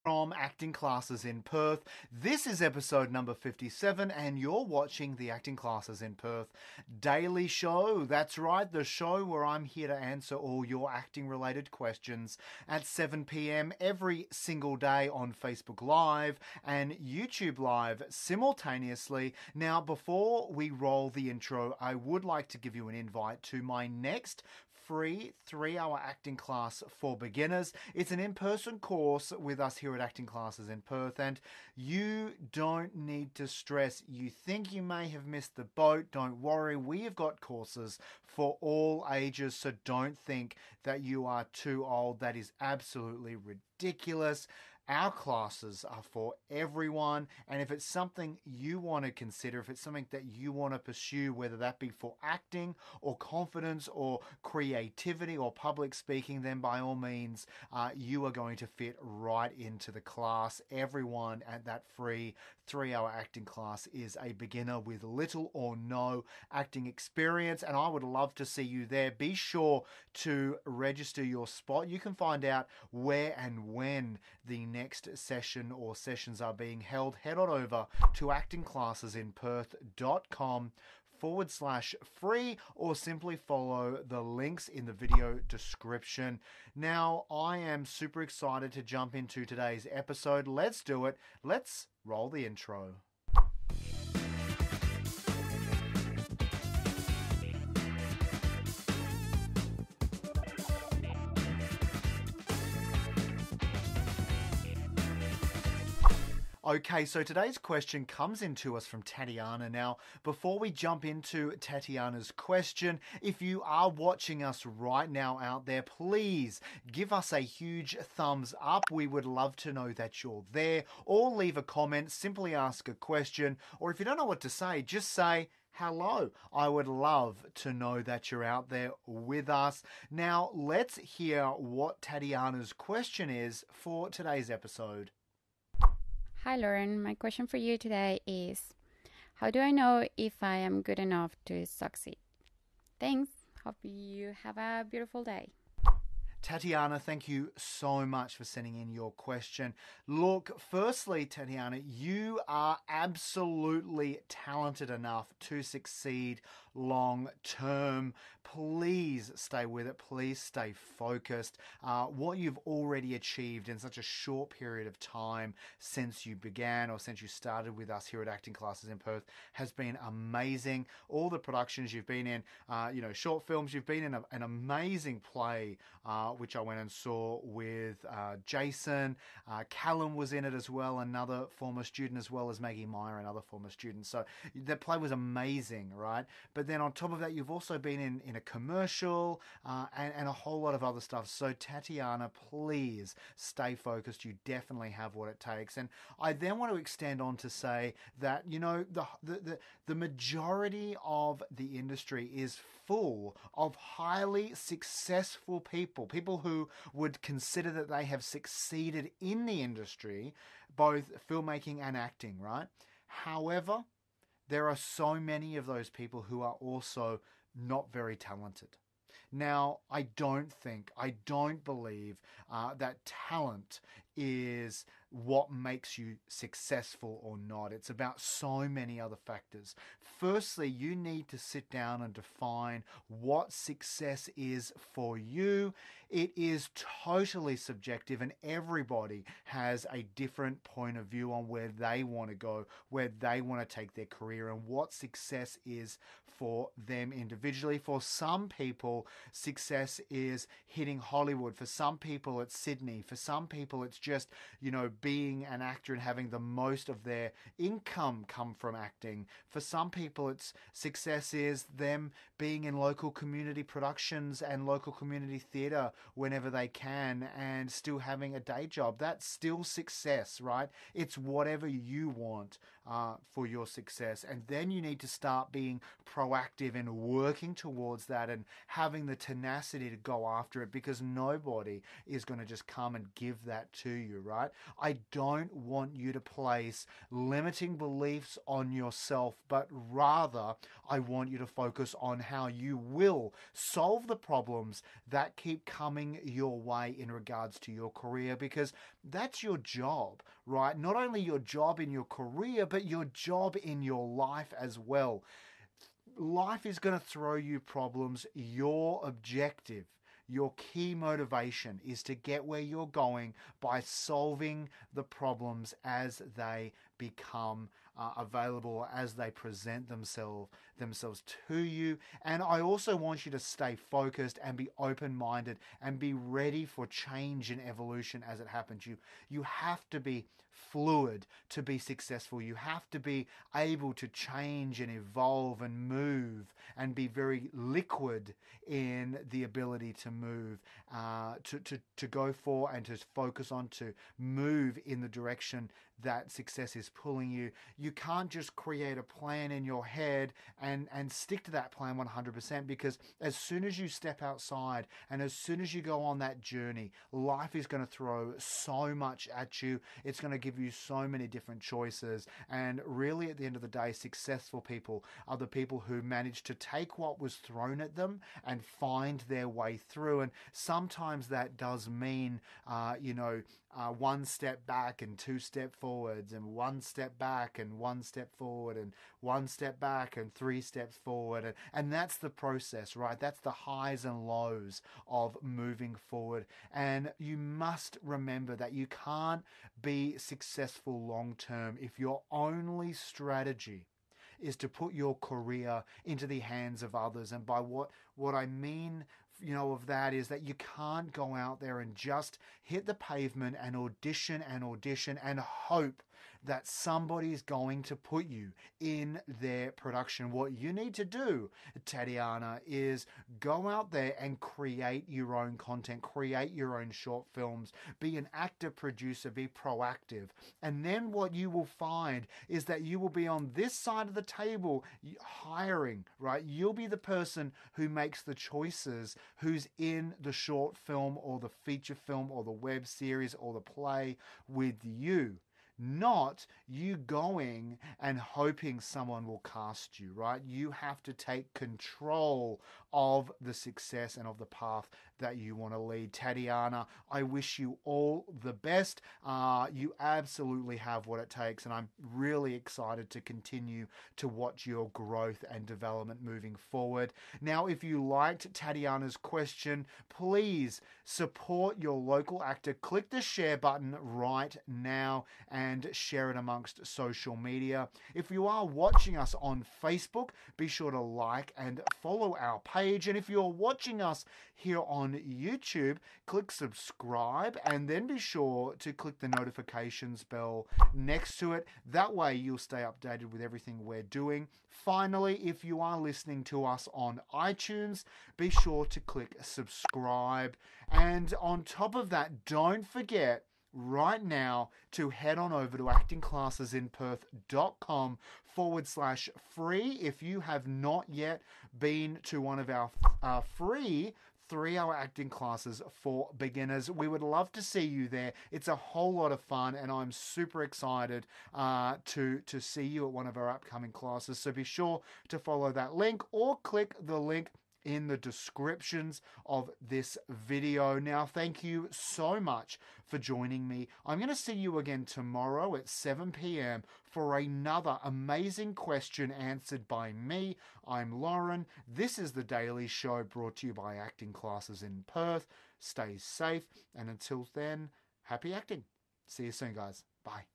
from Acting Classes in Perth. This is episode number 57 and you're watching the Acting Classes in Perth daily show. That's right, the show where I'm here to answer all your acting related questions at 7 p.m. every single day on Facebook Live and YouTube Live simultaneously. Now, before we roll the intro, I would like to give you an invite to my next free 3-hour acting class for beginners. It's an in-person course with us here at Acting Classes in Perth, and you don't need to stress. You think you may have missed the boat. Don't worry. We have got courses for all ages, so don't think that you are too old. That is absolutely ridiculous. Our classes are for everyone, and if it's something you want to consider, if it's something that you want to pursue, whether that be for acting or confidence or creativity or public speaking, then by all means, you are going to fit right into the class. Everyone at that free 3-hour acting class is a beginner with little or no acting experience, and I would love to see you there. Be sure to register your spot. You can find out where and when the next session or sessions are being held. Head on over to actingclassesinperth.com/free or simply follow the links in the video description. Now, I am super excited to jump into today's episode. Let's do it. Let's roll the intro. Okay, so today's question comes into us from Tatyana. Now, before we jump into Tatyana's question, if you are watching us right now out there, please give us a huge thumbs up. We would love to know that you're there, or leave a comment, simply ask a question, or if you don't know what to say, just say hello. I would love to know that you're out there with us. Now, let's hear what Tatyana's question is for today's episode. Hi Lauren, my question for you today is, how do I know if I am good enough to succeed? Thanks. Hope you have a beautiful day. Tatyana, thank you so much for sending in your question. Look, firstly, Tatyana, you are absolutely talented enough to succeed long term. Please stay with it. Please stay focused. What you've already achieved in such a short period of time since you began or since you started with us here at Acting Classes in Perth has been amazing. All the productions you've been in, short films, you've been in an amazing play, which I went and saw with Jason. Callum was in it as well, another former student, as well as Maggie Meyer, another former student. So the play was amazing, right? But then on top of that, you've also been in a commercial and a whole lot of other stuff. So Tatyana, please stay focused. You definitely have what it takes. And I then want to extend on to say that, the majority of the industry is full of highly successful people who would consider that they have succeeded in the industry, both filmmaking and acting, right? However, there are so many of those people who are also not very talented. Now, I don't believe that talent is what makes you successful or not. It's about so many other factors. Firstly, you need to sit down and define what success is for you. It is totally subjective, and everybody has a different point of view on where they want to go, where they want to take their career, and what success is for them individually. For some people, success is hitting Hollywood. For some people, it's Sydney. For some people, it's just, being an actor and having the most of their income come from acting. For some people, it's success is them being in local community productions and local community theatre whenever they can and still having a day job. That's still success, right? It's whatever you want for your success. And then you need to start being proactive and working towards that and having the tenacity to go after it, because nobody is going to just come and give that to you, right? I don't want you to place limiting beliefs on yourself, but rather I want you to focus on how you will solve the problems that keep coming your way in regards to your career, because that's your job, right? Not only your job in your career, but your job in your life as well. Life is going to throw you problems. Your objective, your key motivation is to get where you're going by solving the problems as they become available, as they present themselves to you. And I also want you to stay focused and be open-minded and be ready for change and evolution as it happens. You have to be fluid to be successful. You have to be able to change and evolve and move and be very liquid in the ability to move, to go for and to focus on, to move in the direction that success is pulling you. You can't just create a plan in your head and stick to that plan 100%, because as soon as you step outside and as soon as you go on that journey, life is going to throw so much at you. It's going to give you so many different choices. And really, at the end of the day, successful people are the people who manage to take what was thrown at them and find their way through. And sometimes that does mean, one step back and two step forwards, and one step back and one step forward, and one step back and three steps forward. And that's the process, right? That's the highs and lows of moving forward. And you must remember that you can't be successful long term if your only strategy is to put your career into the hands of others. And by what I mean of that is that you can't go out there and just hit the pavement and audition and hope that somebody's going to put you in their production. What you need to do, Tatyana, is go out there and create your own content, create your own short films, be an actor, producer, be proactive. And then what you will find is that you will be on this side of the table hiring, right? You'll be the person who makes the choices, who's in the short film or the feature film or the web series or the play with you. Not you going and hoping someone will cast you, right? You have to take control of the success and of the path that you want to lead. Tatyana, I wish you all the best. You absolutely have what it takes, and I'm really excited to continue to watch your growth and development moving forward. Now, if you liked Tatyana's question, please support your local actor. Click the share button right now and share it amongst social media. If you are watching us on Facebook, be sure to like and follow our page. And if you're watching us here on YouTube, click subscribe and then be sure to click the notifications bell next to it. That way you'll stay updated with everything we're doing. Finally, if you are listening to us on iTunes, be sure to click subscribe. And on top of that, don't forget right now to head on over to actingclassesinperth.com/free if you have not yet been to one of our free 3-hour acting classes for beginners. We would love to see you there. It's a whole lot of fun, and I'm super excited to see you at one of our upcoming classes. So be sure to follow that link or click the link in the descriptions of this video. Now, thank you so much for joining me. I'm going to see you again tomorrow at 7 p.m. for another amazing question answered by me. I'm Lauren. This is The Daily Show, brought to you by Acting Classes in Perth. Stay safe, and until then, happy acting. See you soon, guys. Bye.